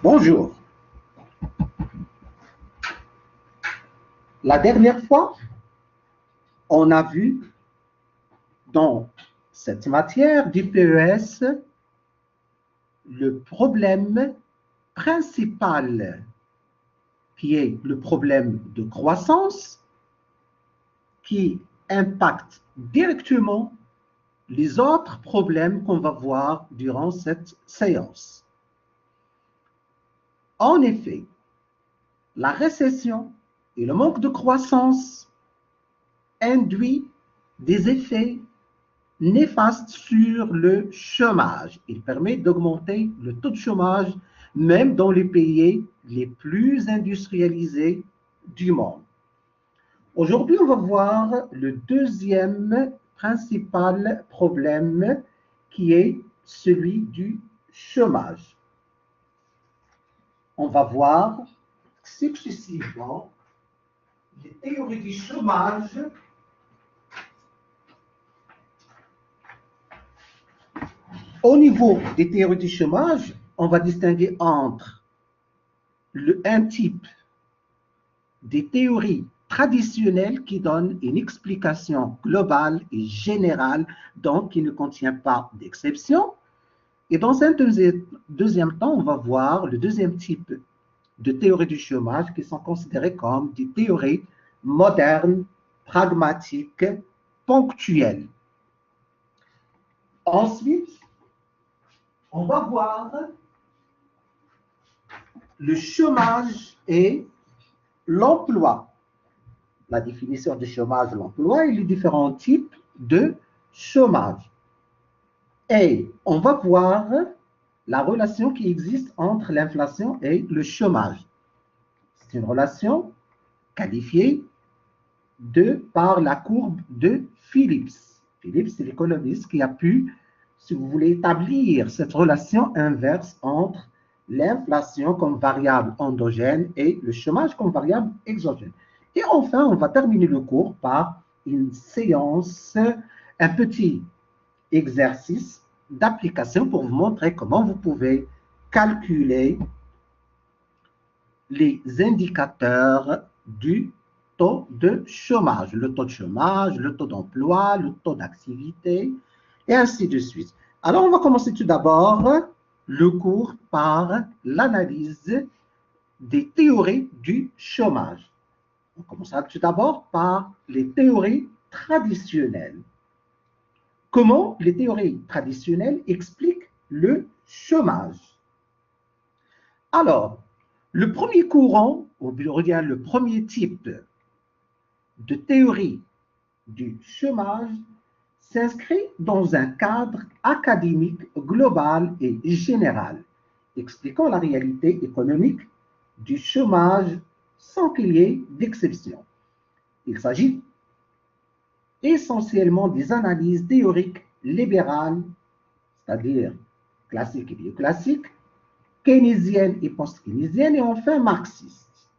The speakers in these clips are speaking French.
Bonjour. La dernière fois, on a vu dans cette matière du PES le problème principal qui est le problème de croissance qui impacte directement les autres problèmes qu'on va voir durant cette séance. En effet, la récession et le manque de croissance induit des effets néfastes sur le chômage. Il permet d'augmenter le taux de chômage même dans les pays les plus industrialisés du monde. Aujourd'hui, on va voir le deuxième principal problème qui est celui du chômage. On va voir successivement les théories du chômage au niveau des théories du chômage. On va distinguer entre un type des théories traditionnelles qui donnent une explication globale et générale, donc qui ne contient pas d'exception. Et dans un deuxième temps, on va voir le deuxième type de théories du chômage qui sont considérées comme des théories modernes, pragmatiques, ponctuelles. Ensuite, on va voir le chômage et l'emploi. La définition du chômage, l'emploi et les différents types de chômage. Et on va voir la relation qui existe entre l'inflation et le chômage. C'est une relation qualifiée par la courbe de Phillips. Phillips, c'est l'économiste qui a pu, si vous voulez, établir cette relation inverse entre l'inflation comme variable endogène et le chômage comme variable exogène. Et enfin, on va terminer le cours par une séance, un petit exercice d'application pour vous montrer comment vous pouvez calculer les indicateurs du taux de chômage, le taux de chômage, le taux d'emploi, le taux d'activité, et ainsi de suite. Alors, on va commencer tout d'abord le cours par l'analyse des théories du chômage. On commencera tout d'abord par les théories traditionnelles. Comment les théories traditionnelles expliquent le chômage? Alors, le premier courant, ou bien le premier type de théorie du chômage s'inscrit dans un cadre académique global et général, expliquant la réalité économique du chômage sans qu'il y ait d'exception. Il s'agit essentiellement des analyses théoriques libérales, c'est-à-dire classiques et bioclassiques, keynésiennes et post-keynésiennes, et enfin marxistes.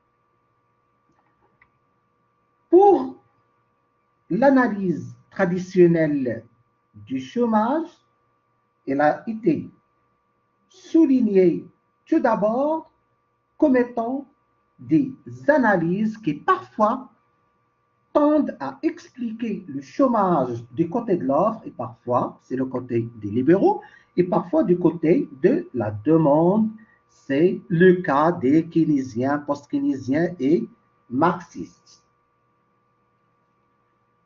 Pour l'analyse traditionnelle du chômage, elle a été soulignée tout d'abord comme étant des analyses qui parfois tendent à expliquer le chômage du côté de l'offre, et parfois c'est le côté des libéraux, et parfois du côté de la demande. C'est le cas des keynésiens, post-keynésiens et marxistes.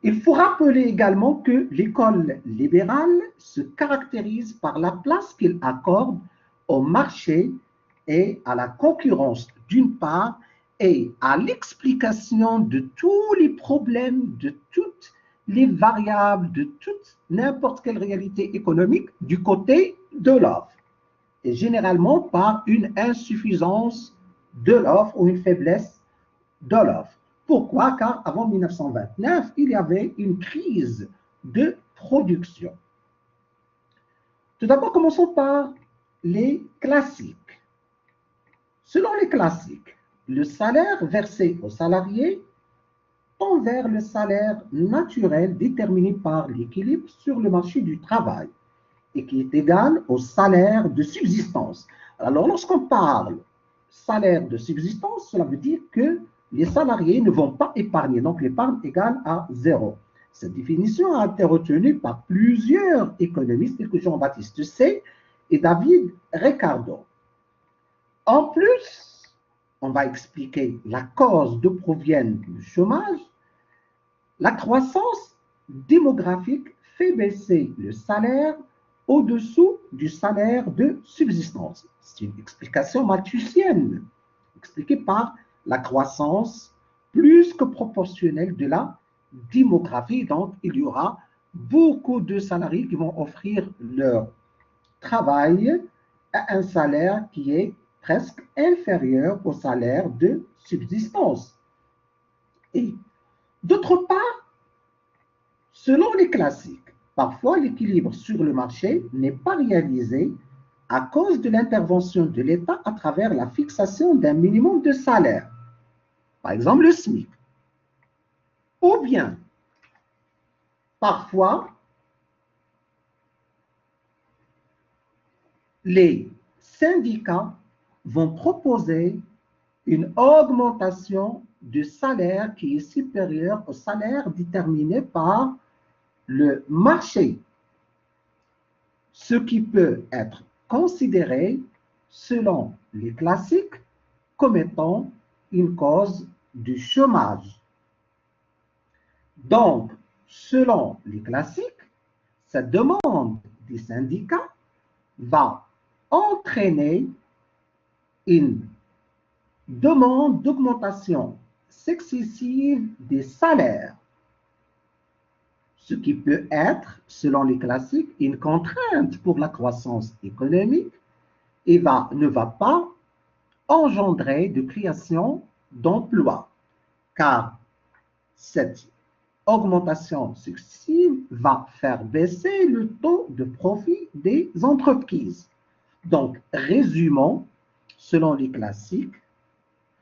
Il faut rappeler également que l'école libérale se caractérise par la place qu'elle accorde au marché et à la concurrence d'une part, et à l'explication de tous les problèmes, de toutes les variables, de toute n'importe quelle réalité économique du côté de l'offre, et généralement par une insuffisance de l'offre ou une faiblesse de l'offre. Pourquoi? Car avant 1929, il y avait une crise de production. Tout d'abord, commençons par les classiques. Selon les classiques, le salaire versé aux salariés tend vers le salaire naturel déterminé par l'équilibre sur le marché du travail et qui est égal au salaire de subsistance. Alors, lorsqu'on parle salaire de subsistance, cela veut dire que les salariés ne vont pas épargner. Donc, l'épargne égale à zéro. Cette définition a été retenue par plusieurs économistes, tels que Jean-Baptiste Say et David Ricardo. En plus, on va expliquer la cause d'où proviennent le chômage. La croissance démographique fait baisser le salaire au-dessous du salaire de subsistance. C'est une explication malthusienne, expliquée par la croissance plus que proportionnelle de la démographie. Donc, il y aura beaucoup de salariés qui vont offrir leur travail à un salaire qui est presque inférieur au salaire de subsistance. Et d'autre part, selon les classiques, parfois l'équilibre sur le marché n'est pas réalisé à cause de l'intervention de l'État à travers la fixation d'un minimum de salaire, par exemple le SMIC. Ou bien, parfois, les syndicats vont proposer une augmentation du salaire qui est supérieure au salaire déterminé par le marché, ce qui peut être considéré, selon les classiques, comme étant une cause du chômage. Donc, selon les classiques, cette demande des syndicats va entraîner une demande d'augmentation successive des salaires, ce qui peut être, selon les classiques, une contrainte pour la croissance économique et ne va pas engendrer de création d'emplois, car cette augmentation successive va faire baisser le taux de profit des entreprises. Donc, résumons, selon les classiques,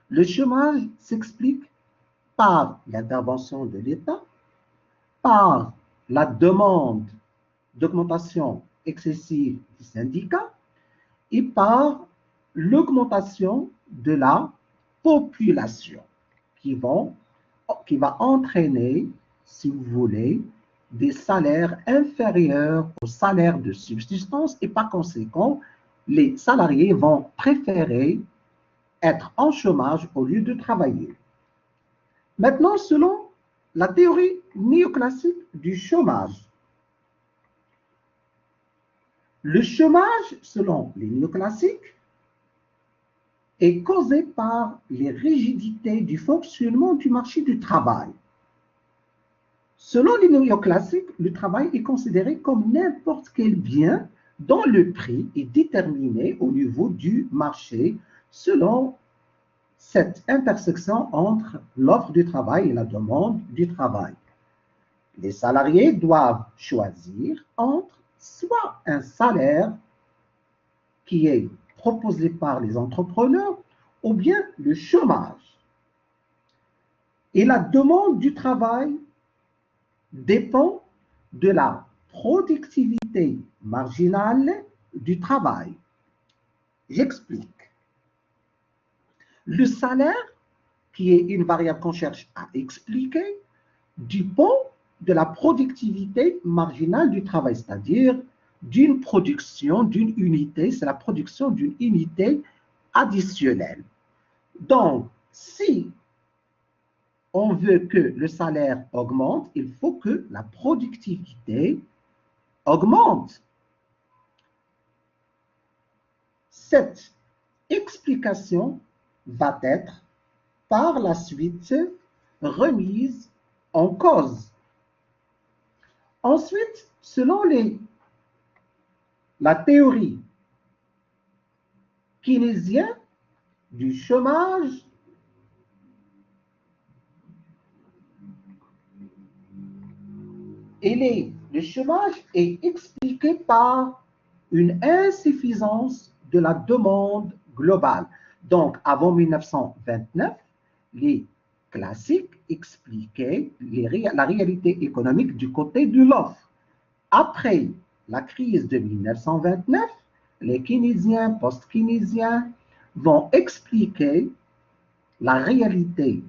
le chômage s'explique par l'intervention de l'État, par la demande d'augmentation excessive des syndicats et par l'augmentation de la population qui va entraîner, si vous voulez, des salaires inférieurs aux salaires de subsistance et par conséquent, les salariés vont préférer être en chômage au lieu de travailler. Maintenant, selon la théorie néoclassique du chômage, le chômage, selon les néoclassiques, est causé par les rigidités du fonctionnement du marché du travail. Selon les néoclassiques, le travail est considéré comme n'importe quel bien dont le prix est déterminé au niveau du marché selon cette intersection entre l'offre du travail et la demande du travail. Les salariés doivent choisir entre soit un salaire qui est proposé par les entrepreneurs ou bien le chômage. Et la demande du travail dépend de la productivité marginale du travail. J'explique. Le salaire, qui est une variable qu'on cherche à expliquer, dépend de la productivité marginale du travail, c'est-à-dire d'une production d'une unité, c'est la production d'une unité additionnelle. Donc, si on veut que le salaire augmente, il faut que la productivité augmente. Cette explication va être par la suite remise en cause. Ensuite, selon la théorie keynésienne du chômage, le chômage est expliqué par une insuffisance de la demande globale. Donc, avant 1929, les classiques expliquaient la réalité économique du côté de l'offre. Après la crise de 1929, les keynésiens, post-keynésiens vont expliquer la réalité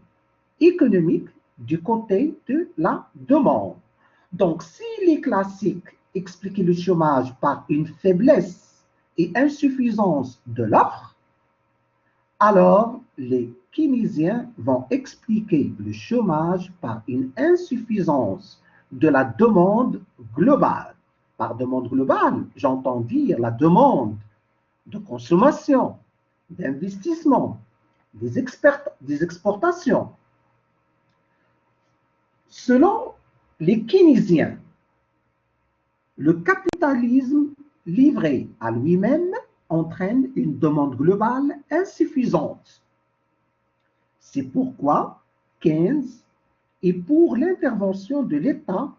économique du côté de la demande. Donc, si les classiques expliquaient le chômage par une faiblesse et insuffisance de l'offre, alors les keynésiens vont expliquer le chômage par une insuffisance de la demande globale. Par demande globale, j'entends dire la demande de consommation, d'investissement, des exportations. Selon les keynésiens, le capitalisme livré à lui-même entraîne une demande globale insuffisante. C'est pourquoi Keynes est pour l'intervention de l'État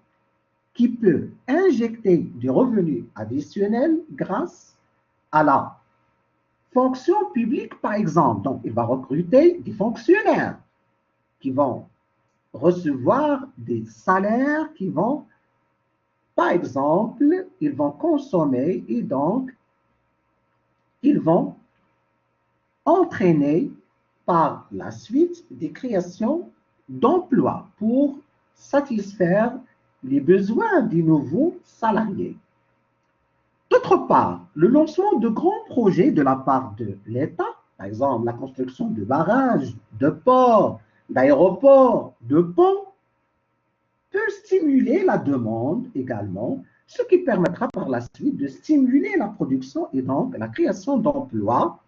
qui peut injecter des revenus additionnels grâce à la fonction publique, par exemple. Donc, il va recruter des fonctionnaires qui vont recevoir des salaires qui vont, par exemple, ils vont consommer et donc ils vont entraîner par la suite des créations d'emplois pour satisfaire les besoins des nouveaux salariés. D'autre part, le lancement de grands projets de la part de l'État, par exemple la construction de barrages, de ports, d'aéroports, de ponts, peut stimuler la demande également, ce qui permettra par la suite de stimuler la production et donc la création d'emplois,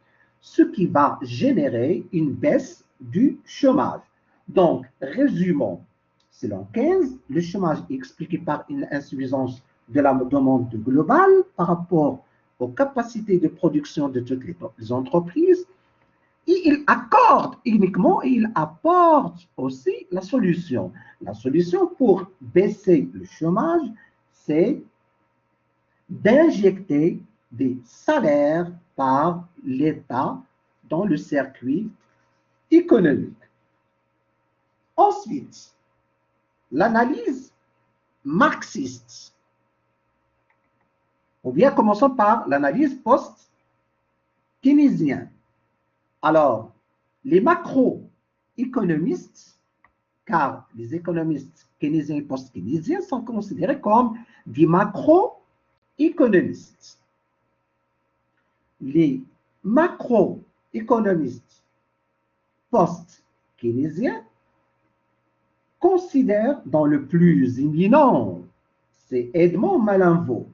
ce qui va générer une baisse du chômage. Donc, résumons, selon Keynes, le chômage est expliqué par une insuffisance de la demande globale par rapport aux capacités de production de toutes les entreprises, et il accorde uniquement et il apporte aussi la solution. La solution pour baisser le chômage, c'est d'injecter des salaires par l'État dans le circuit économique. Ensuite, l'analyse marxiste. Ou bien commençons par l'analyse post-keynésienne. Alors, les macroéconomistes, car les économistes keynésiens et post-keynésiens sont considérés comme des macroéconomistes. Les macroéconomistes post-keynésiens considèrent dans le plus éminent, c'est Edmond Malinvaud,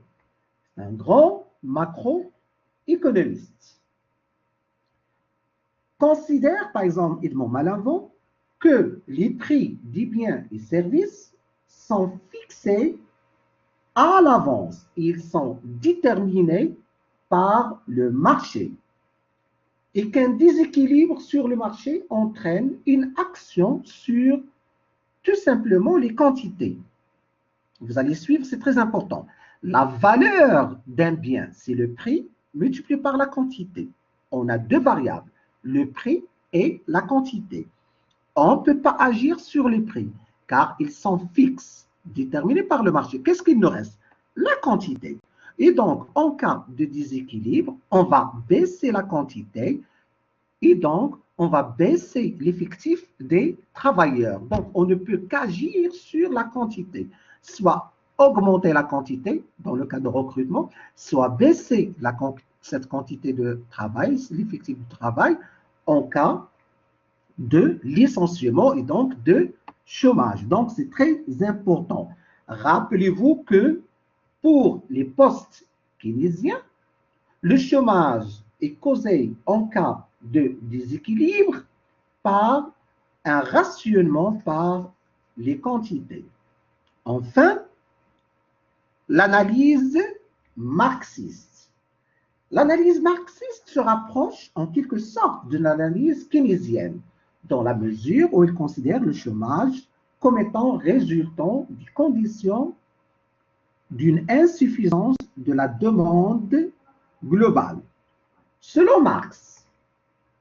un grand macroéconomiste. Considère, par exemple, Edmond Malinvaud, que les prix des biens et services sont fixés à l'avance. Ils sont déterminés par le marché et qu'un déséquilibre sur le marché entraîne une action sur tout simplement les quantités. Vous allez suivre, c'est très important. La valeur d'un bien, c'est le prix multiplié par la quantité. On a deux variables, le prix et la quantité. On ne peut pas agir sur les prix, car ils sont fixes, déterminés par le marché. Qu'est-ce qu'il nous reste? La quantité. Et donc, en cas de déséquilibre, on va baisser la quantité et donc, on va baisser l'effectif des travailleurs. Donc, on ne peut qu'agir sur la quantité, soit augmenter la quantité dans le cas de recrutement, soit baisser cette quantité de travail, l'effectif du travail, en cas de licenciement et donc de chômage. Donc, c'est très important. Rappelez-vous que pour les postes keynésiens, le chômage est causé en cas de déséquilibre par un rationnement par les quantités. Enfin, l'analyse marxiste. L'analyse marxiste se rapproche en quelque sorte de l'analyse keynésienne, dans la mesure où il considère le chômage comme étant résultant des conditions d'une insuffisance de la demande globale. Selon Marx,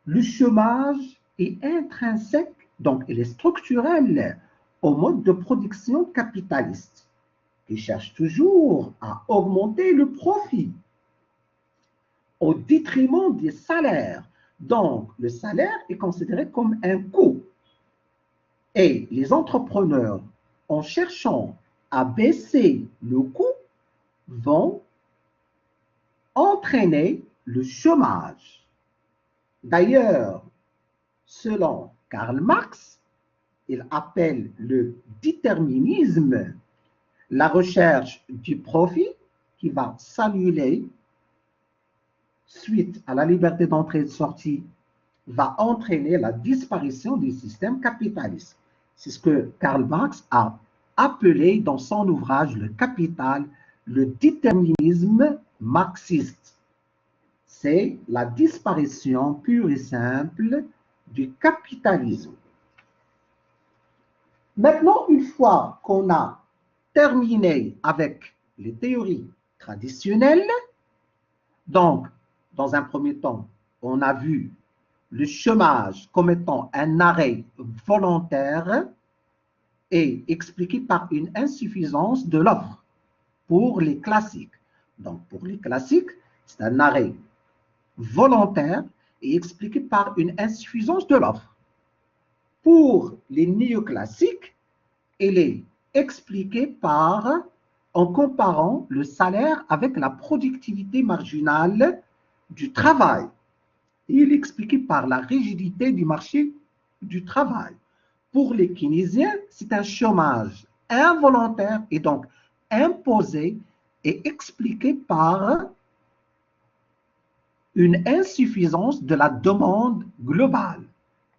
le chômage est intrinsèque, donc il est structurel au mode de production capitaliste, qui cherche toujours à augmenter le profit. au détriment des salaires. Donc, le salaire est considéré comme un coût. Et les entrepreneurs, en cherchant à baisser le coût, vont entraîner le chômage. D'ailleurs, selon Karl Marx, il appelle le déterminisme la recherche du profit qui va s'annuler suite à la liberté d'entrée et de sortie, va entraîner la disparition du système capitaliste. C'est ce que Karl Marx a appelé dans son ouvrage Le Capital, le déterminisme marxiste. C'est la disparition pure et simple du capitalisme. Maintenant, une fois qu'on a terminé avec les théories traditionnelles, donc, dans un premier temps, on a vu le chômage comme étant un arrêt volontaire et expliqué par une insuffisance de l'offre pour les classiques. Donc, pour les classiques, c'est un arrêt volontaire et expliqué par une insuffisance de l'offre. Pour les néoclassiques, il est expliqué par, en comparant le salaire avec la productivité marginale du travail. Il est expliqué par la rigidité du marché du travail. Pour les keynésiens, c'est un chômage involontaire et donc imposé et expliqué par une insuffisance de la demande globale.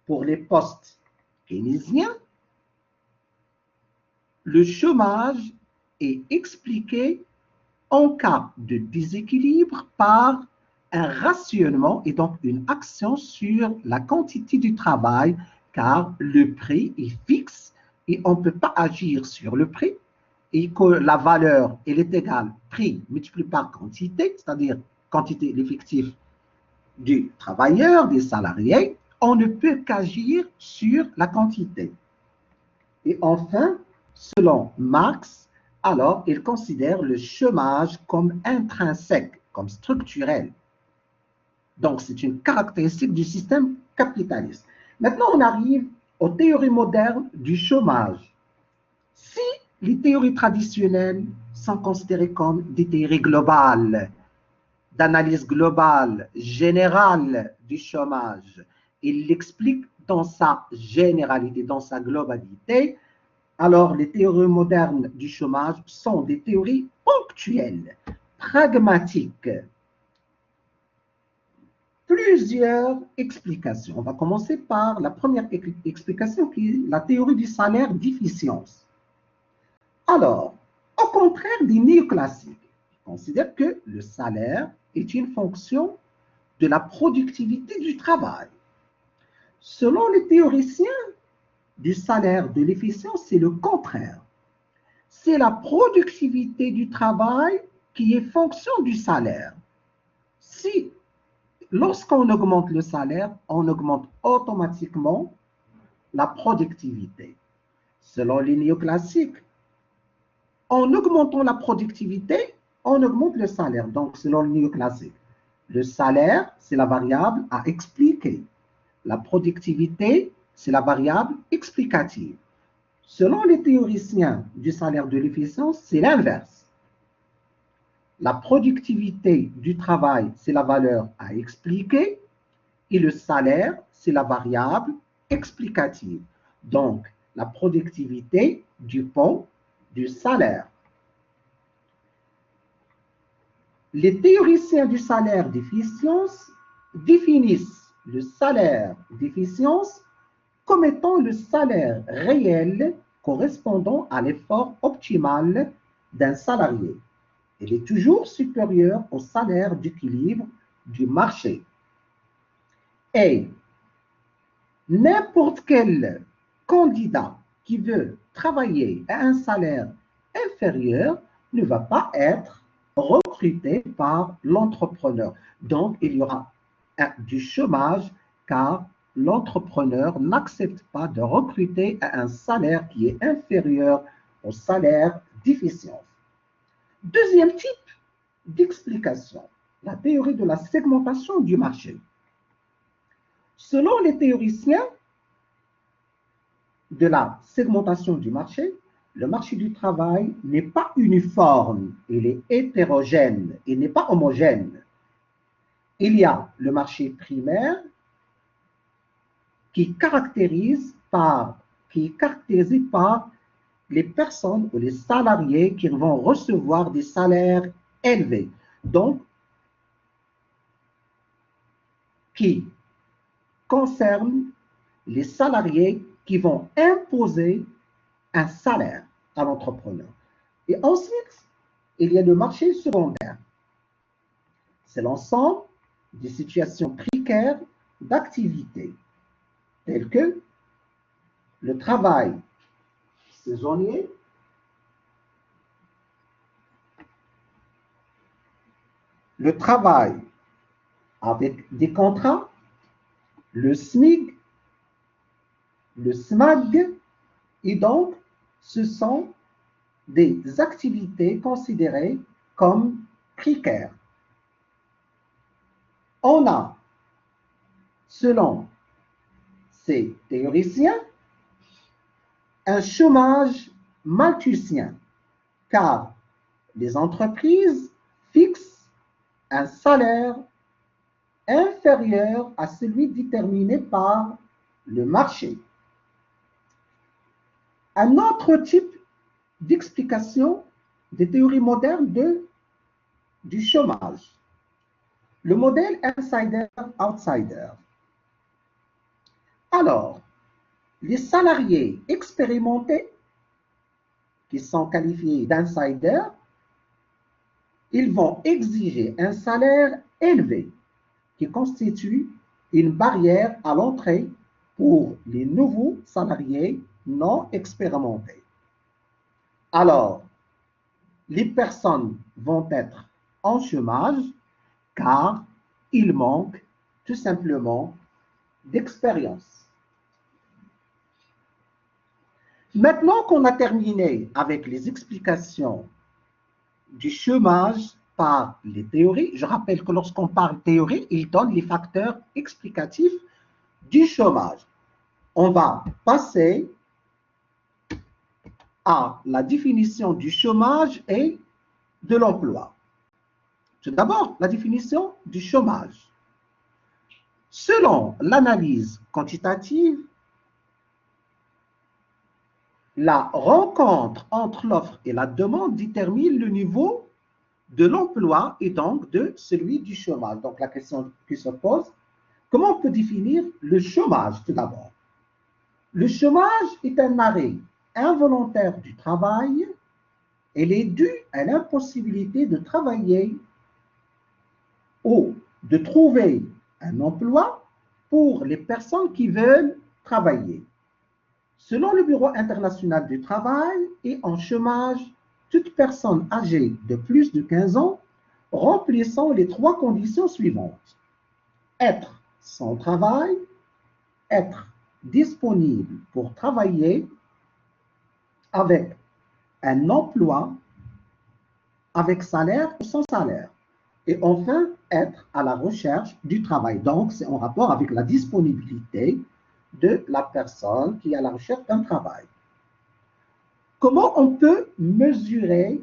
Pour les post-keynésiens, le chômage est expliqué en cas de déséquilibre par un rationnement et donc une action sur la quantité du travail, car le prix est fixe et on ne peut pas agir sur le prix, et que la valeur elle est égale prix multiplié par quantité, c'est-à-dire quantité effective du travailleur, des salariés, on ne peut qu'agir sur la quantité. Et enfin, selon Marx, alors il considère le chômage comme intrinsèque, comme structurel. Donc, c'est une caractéristique du système capitaliste. Maintenant, on arrive aux théories modernes du chômage. Si les théories traditionnelles sont considérées comme des théories globales, d'analyse globale, générale du chômage, il l'explique dans sa généralité, dans sa globalité, alors les théories modernes du chômage sont des théories ponctuelles, pragmatiques. Plusieurs explications. On va commencer par la première explication qui est la théorie du salaire d'efficience. Alors, au contraire des néoclassiques, ils considèrent que le salaire est une fonction de la productivité du travail. Selon les théoriciens du salaire de l'efficience, c'est le contraire. C'est la productivité du travail qui est fonction du salaire. Si lorsqu'on augmente le salaire, on augmente automatiquement la productivité. Selon les néoclassiques, en augmentant la productivité, on augmente le salaire. Donc, selon les néoclassiques, le salaire, c'est la variable à expliquer. La productivité, c'est la variable explicative. Selon les théoriciens du salaire de l'efficience, c'est l'inverse. La productivité du travail, c'est la valeur à expliquer et le salaire, c'est la variable explicative. Donc, la productivité dépend du salaire. Les théoriciens du salaire d'efficience définissent le salaire d'efficience comme étant le salaire réel correspondant à l'effort optimal d'un salarié. Il est toujours supérieur au salaire d'équilibre du marché. Et n'importe quel candidat qui veut travailler à un salaire inférieur ne va pas être recruté par l'entrepreneur. Donc, il y aura du chômage car l'entrepreneur n'accepte pas de recruter à un salaire qui est inférieur au salaire d'efficience. Deuxième type d'explication, la théorie de la segmentation du marché. Selon les théoriciens de la segmentation du marché, le marché du travail n'est pas uniforme, il est hétérogène, il n'est pas homogène. Il y a le marché primaire qui est caractérisé par les personnes ou les salariés qui vont recevoir des salaires élevés. Donc, qui concerne les salariés qui vont imposer un salaire à l'entrepreneur. Et ensuite, il y a le marché secondaire. C'est l'ensemble des situations précaires d'activité, telles que le travail saisonnier, le travail avec des contrats, le SMIC, le SMAG, et donc ce sont des activités considérées comme précaires. On a, selon ces théoriciens, un chômage malthusien, car les entreprises fixent un salaire inférieur à celui déterminé par le marché. Un autre type d'explication des théories modernes du chômage, le modèle insider-outsider. Alors, les salariés expérimentés, qui sont qualifiés d'insiders, ils vont exiger un salaire élevé qui constitue une barrière à l'entrée pour les nouveaux salariés non expérimentés. Alors, les personnes vont être en chômage car il manque tout simplement d'expérience. Maintenant qu'on a terminé avec les explications du chômage par les théories, je rappelle que lorsqu'on parle théorie, il donne les facteurs explicatifs du chômage. On va passer à la définition du chômage et de l'emploi. Tout d'abord, la définition du chômage. Selon l'analyse quantitative, la rencontre entre l'offre et la demande détermine le niveau de l'emploi et donc de celui du chômage. Donc la question qui se pose, comment on peut définir le chômage tout d'abord? Le chômage est un arrêt involontaire du travail. Elle est due à l'impossibilité de travailler ou de trouver un emploi pour les personnes qui veulent travailler. Selon le Bureau international du travail, et en chômage, toute personne âgée de plus de 15 ans remplissant les 3 conditions suivantes. Être sans travail, être disponible pour travailler avec un emploi avec salaire ou sans salaire. Et enfin, être à la recherche du travail. Donc, c'est en rapport avec la disponibilité de la personne qui est à la recherche d'un travail. Comment on peut mesurer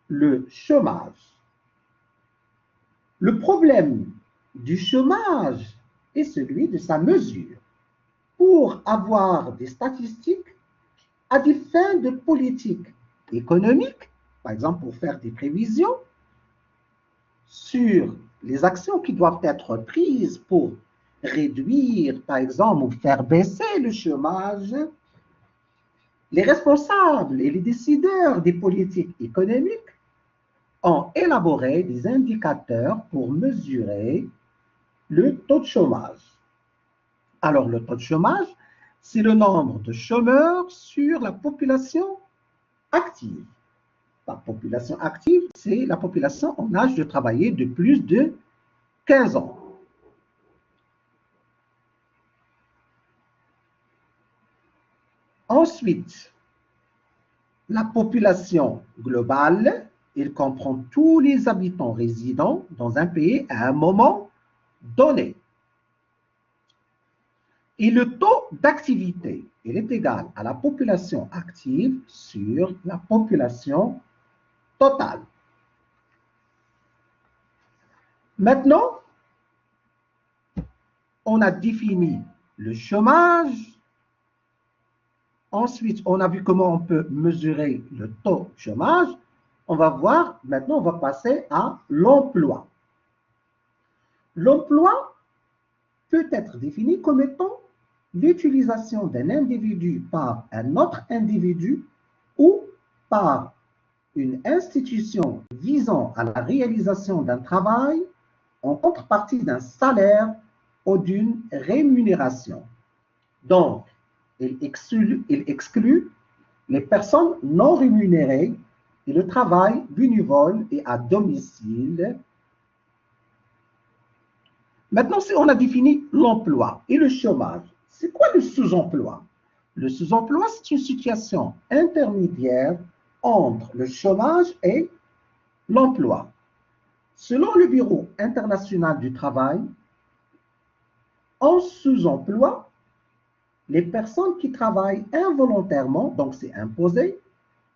le chômage? Le problème du chômage est celui de sa mesure. Pour avoir des statistiques à des fins de politique économique, par exemple pour faire des prévisions sur les actions qui doivent être prises pour réduire, par exemple, ou faire baisser le chômage, les responsables et les décideurs des politiques économiques ont élaboré des indicateurs pour mesurer le taux de chômage. Alors, le taux de chômage, c'est le nombre de chômeurs sur la population active. La population active, c'est la population en âge de travailler de plus de 15 ans. Ensuite, la population globale, Il comprend tous les habitants résidant dans un pays à un moment donné. Et le taux d'activité, il est égal à la population active sur la population totale. Maintenant, on a défini le chômage. Ensuite, on a vu comment on peut mesurer le taux de chômage. On va voir, maintenant, on va passer à l'emploi. L'emploi peut être défini comme étant l'utilisation d'un individu par un autre individu ou par une institution visant à la réalisation d'un travail en contrepartie d'un salaire ou d'une rémunération. Donc, il exclut les personnes non rémunérées et le travail bénévole et à domicile. Maintenant, si on a défini l'emploi et le chômage, c'est quoi le sous-emploi? Le sous-emploi, c'est une situation intermédiaire entre le chômage et l'emploi. Selon le Bureau international du travail, en sous-emploi, les personnes qui travaillent involontairement, donc c'est imposé,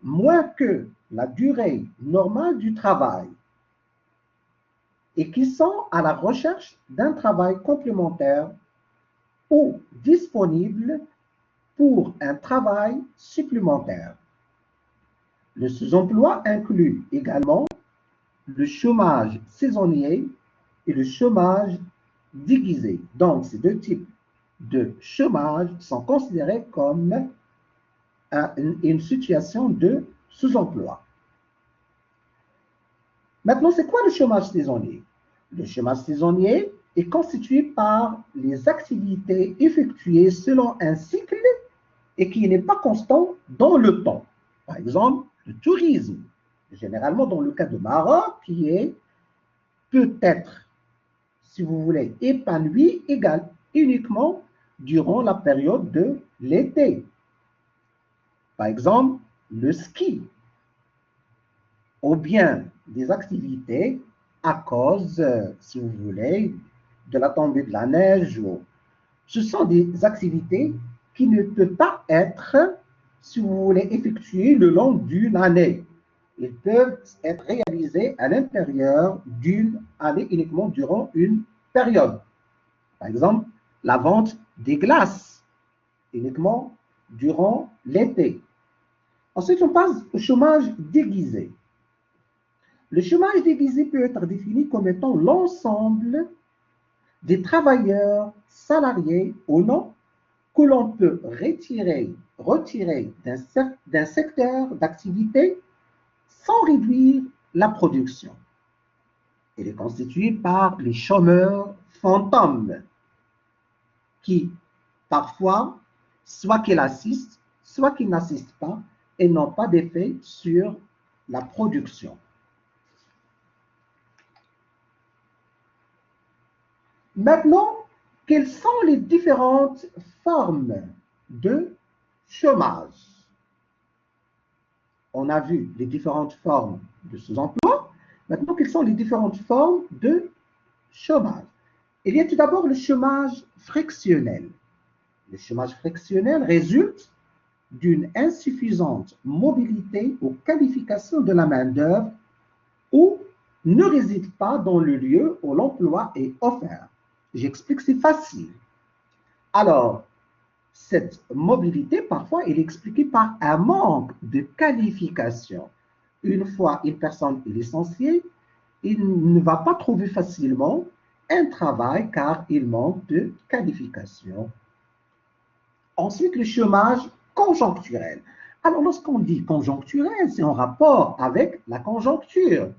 moins que la durée normale du travail et qui sont à la recherche d'un travail complémentaire ou disponibles pour un travail supplémentaire. Le sous-emploi inclut également le chômage saisonnier et le chômage déguisé. Donc, ces deux types de chômage sont considérés comme une situation de sous-emploi. Maintenant, c'est quoi le chômage saisonnier? Le chômage saisonnier est constitué par les activités effectuées selon un cycle et qui n'est pas constant dans le temps. Par exemple, le tourisme, généralement dans le cas de Maroc, qui est peut-être, si vous voulez, épanoui uniquement durant la période de l'été. Par exemple, le ski, ou bien des activités à cause, si vous voulez, de la tombée de la neige. Ce sont des activités qui ne peuvent pas être, si vous voulez, effectuées le long d'une année. Ils peuvent être réalisés à l'intérieur d'une année uniquement durant une période. Par exemple, la vente des glaces, uniquement durant l'été. Ensuite, on passe au chômage déguisé. Le chômage déguisé peut être défini comme étant l'ensemble des travailleurs salariés ou non que l'on peut retirer d'un secteur d'activité sans réduire la production. Il est constitué par les chômeurs fantômes qui, parfois, soit qu'ils assistent, soit qu'ils n'assistent pas et n'ont pas d'effet sur la production. Maintenant, quelles sont les différentes formes de chômage? On a vu les différentes formes de sous-emploi. Maintenant, quelles sont les différentes formes de chômage? Il y a tout d'abord le chômage frictionnel. Le chômage frictionnel résulte d'une insuffisante mobilité ou qualification de la main-d'œuvre ou ne réside pas dans le lieu où l'emploi est offert. J'explique, c'est facile. Alors, cette mobilité, parfois, elle est expliquée par un manque de qualification. Une fois une personne est licenciée, il ne va pas trouver facilement un travail car il manque de qualification. Ensuite, le chômage conjoncturel. Alors, lorsqu'on dit conjoncturel, c'est en rapport avec la conjoncture.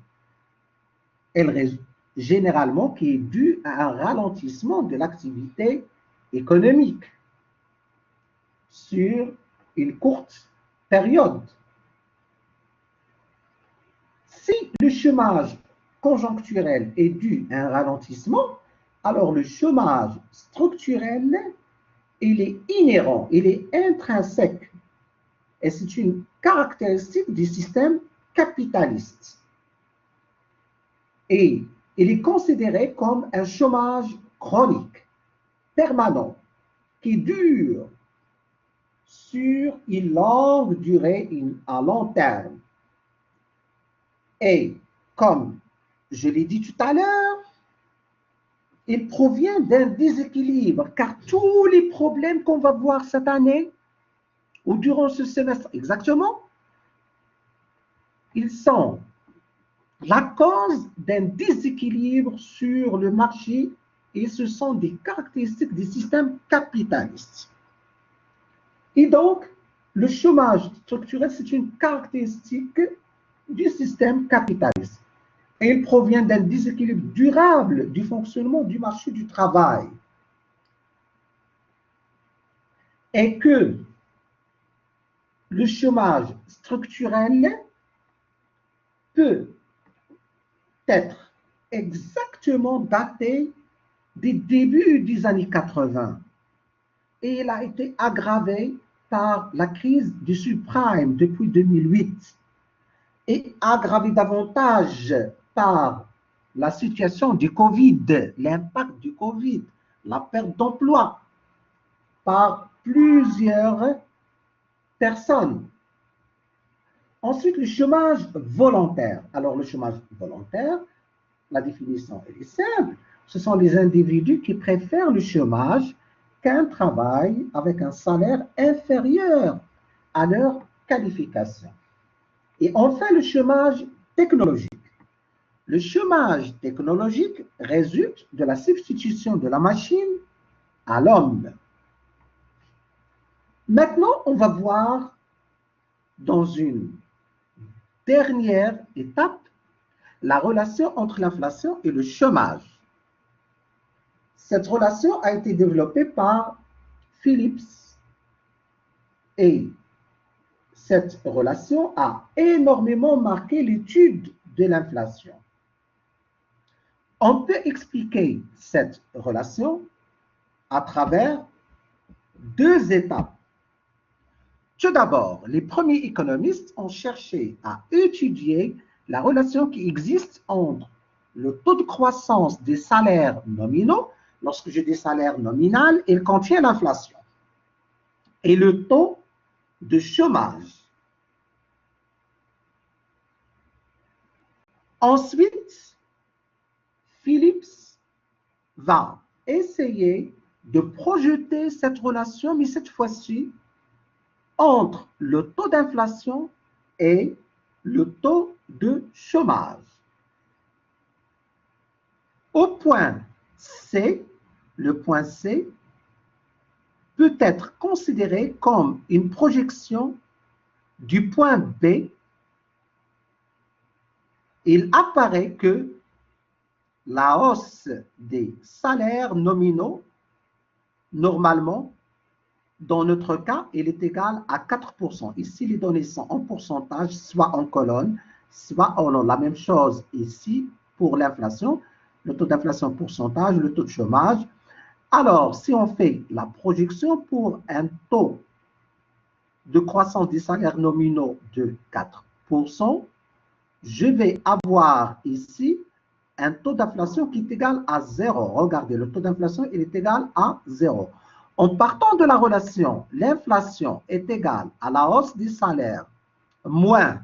Généralement qui est due à un ralentissement de l'activité économique sur une courte période. Si le chômage conjoncturel est dû à un ralentissement, alors le chômage structurel, il est inhérent, il est intrinsèque et c'est une caractéristique du système capitaliste. Et il est considéré comme un chômage chronique, permanent, qui dure sur une longue durée, à long terme. Et comme je l'ai dit tout à l'heure, il provient d'un déséquilibre, car tous les problèmes qu'on va voir cette année ou durant ce semestre exactement, ils sont la cause d'un déséquilibre sur le marché et ce sont des caractéristiques des systèmes capitalistes. Et donc, le chômage structurel, c'est une caractéristique du système capitaliste. Et il provient d'un déséquilibre durable du fonctionnement du marché du travail. Et que le chômage structurel peut être exactement daté des débuts des années 80 et il a été aggravé par la crise du subprime depuis 2008 et aggravé davantage par la situation du Covid, l'impact du Covid, la perte d'emploi par plusieurs personnes. Ensuite, le chômage volontaire. Alors, le chômage volontaire, la définition est simple. Ce sont les individus qui préfèrent le chômage qu'un travail avec un salaire inférieur à leur qualification. Et enfin, le chômage technologique. Le chômage technologique résulte de la substitution de la machine à l'homme. Maintenant, on va voir dans une dernière étape la relation entre l'inflation et le chômage. Cette relation a été développée par Phillips et cette relation a énormément marqué l'étude de l'inflation. On peut expliquer cette relation à travers deux étapes. Tout d'abord, les premiers économistes ont cherché à étudier la relation qui existe entre le taux de croissance des salaires nominaux, lorsque je dis salaire nominal, il contient l'inflation, et le taux de chômage. Ensuite, Phillips va essayer de projeter cette relation, mais cette fois-ci, entre le taux d'inflation et le taux de chômage. Au point C, le point C peut être considéré comme une projection du point B. Il apparaît que la hausse des salaires nominaux, normalement, dans notre cas, elle est égale à 4%. Ici, les données sont en pourcentage, soit en colonne, soit en la même chose ici pour l'inflation, le taux d'inflation pourcentage, le taux de chômage. Alors, si on fait la projection pour un taux de croissance des salaires nominaux de 4%, je vais avoir ici un taux d'inflation qui est égal à 0. Regardez, le taux d'inflation il est égal à 0. En partant de la relation, l'inflation est égale à la hausse des salaires moins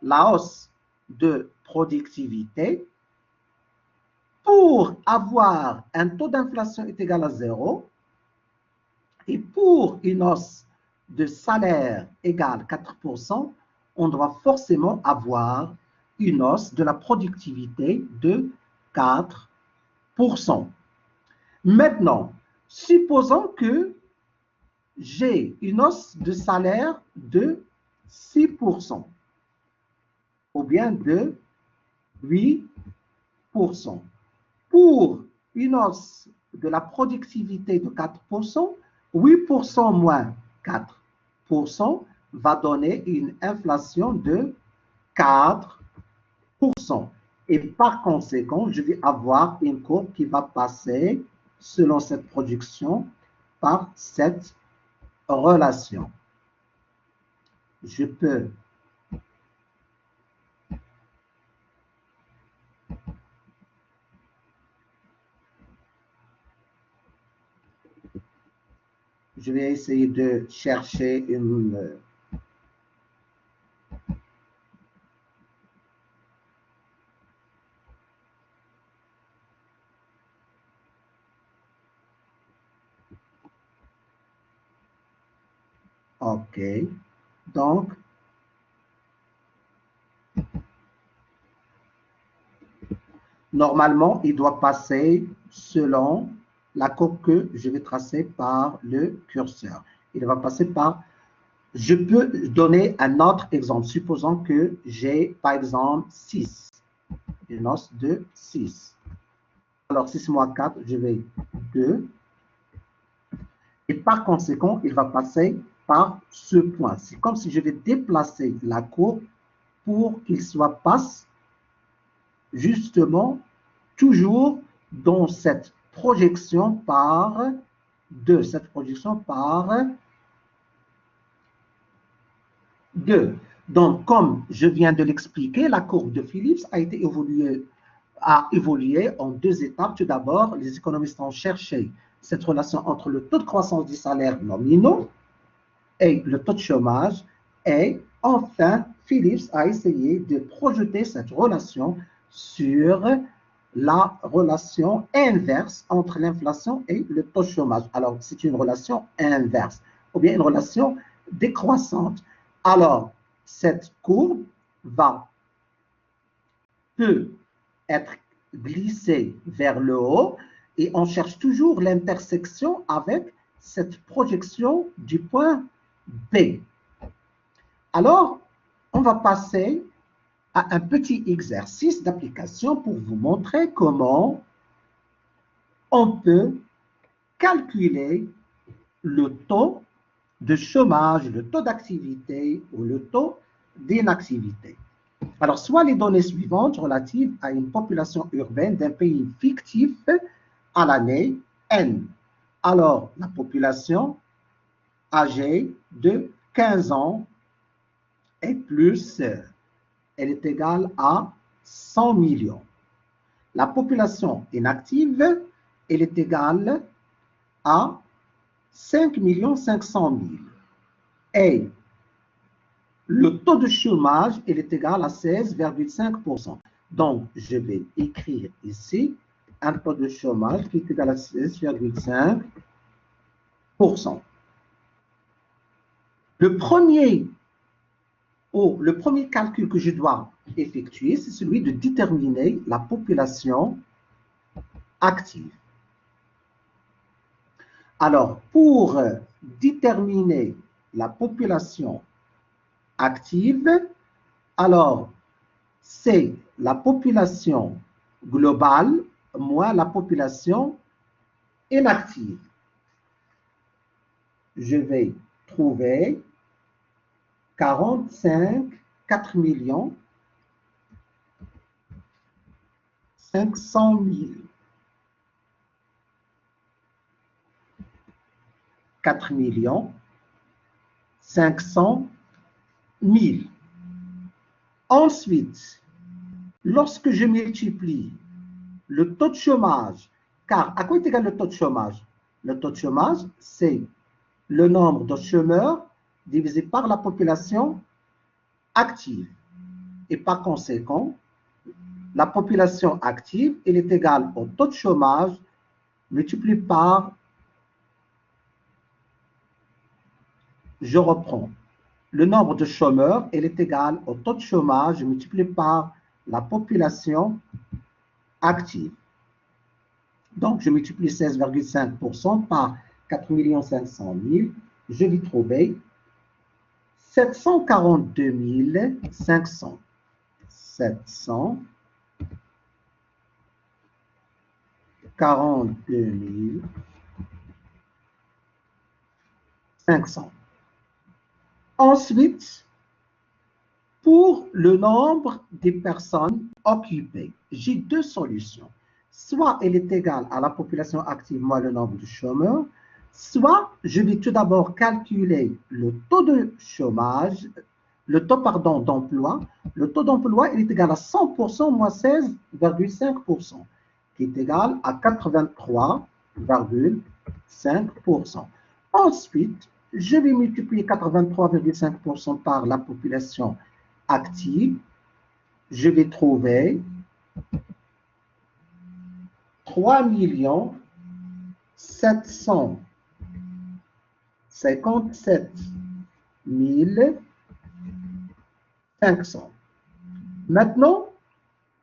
la hausse de productivité. Pour avoir un taux d'inflation est égal à 0 et pour une hausse de salaire égale 4%, on doit forcément avoir une hausse de la productivité de 4%. Maintenant, supposons que j'ai une hausse de salaire de 6% ou bien de 8%. Pour une hausse de la productivité de 4%, 8% moins 4% va donner une inflation de 4%. Et par conséquent, je vais avoir une courbe qui va passer, selon cette projection, par cette relation. Je peux je vais essayer de chercher une... OK. Donc, normalement, il doit passer selon la courbe que je vais tracer par le curseur. Il va passer par... Je peux donner un autre exemple. Supposons que j'ai, par exemple, 6. Une hausse de 6. Alors, 6 moins 4, je vais 2. Et par conséquent, il va passer par ce point. C'est comme si je vais déplacer la courbe pour qu'il soit passe justement toujours dans cette projection par 2. Cette projection par 2. Donc, comme je viens de l'expliquer, la courbe de Phillips a évolué en 2 étapes. Tout d'abord, les économistes ont cherché cette relation entre le taux de croissance des salaires nominaux et le taux de chômage. Et enfin, Phillips a essayé de projeter cette relation sur la relation inverse entre l'inflation et le taux de chômage. Alors, c'est une relation inverse ou bien une relation décroissante. Alors, cette courbe peut être glissée vers le haut et on cherche toujours l'intersection avec cette projection du point B. Alors, on va passer à un petit exercice d'application pour vous montrer comment on peut calculer le taux de chômage, le taux d'activité ou le taux d'inactivité. Alors, soit les données suivantes relatives à une population urbaine d'un pays fictif à l'année N. Alors, la population âgée de 15 ans et plus, elle est égale à 100 millions. La population inactive, elle est égale à 5 500 000. Et le taux de chômage, il est égal à 16,5%. Donc, je vais écrire ici un taux de chômage qui est égal à 16,5%. Le premier calcul que je dois effectuer, c'est celui de déterminer la population active. Alors, pour déterminer la population active, alors c'est la population globale moins la population inactive. Je vais trouver 4 millions 500 000. 4 millions 500 000. Ensuite, lorsque je multiplie le taux de chômage, car à quoi est égal le taux de chômage? Le taux de chômage, c'est le nombre de chômeurs divisé par la population active. Et par conséquent, la population active, elle est égale au taux de chômage multiplié par, je reprends, le nombre de chômeurs, elle est égal au taux de chômage multiplié par la population active. Donc, je multiplie 16,5% par 4 500 000. Je vais trouver 742 500. 742 500. Ensuite, pour le nombre des personnes occupées, j'ai 2 solutions. Soit elle est égale à la population active moins le nombre de chômeurs, soit je vais tout d'abord calculer le taux de chômage, le taux d'emploi. Le taux d'emploi est égal à 100% moins 16,5%, qui est égal à 83,5%. Ensuite, je vais multiplier 83,5% par la population active. Je vais trouver 3 757 500. Maintenant,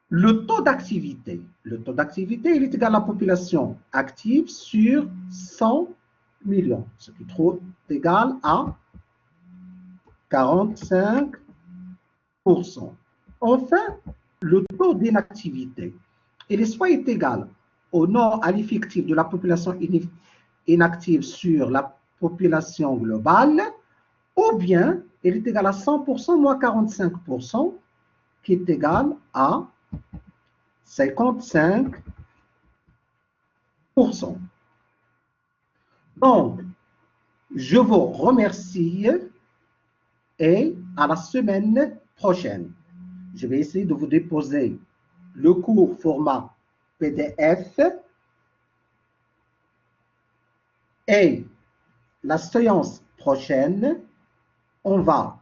le taux d'activité. Le taux d'activité, il est égal à la population active sur 100 millions, ce qui est égal à 45%. Enfin, le taux d'inactivité, il est soit égal au nombre à l'effectif de la population inactive sur la population globale, ou bien il est égal à 100% moins 45%, qui est égal à 55%. Donc, je vous remercie et à la semaine prochaine. Je vais essayer de vous déposer le cours format PDF et la séance prochaine, on va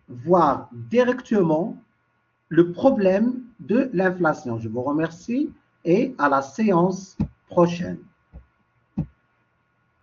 voir directement le problème de l'inflation. Je vous remercie et à la séance prochaine.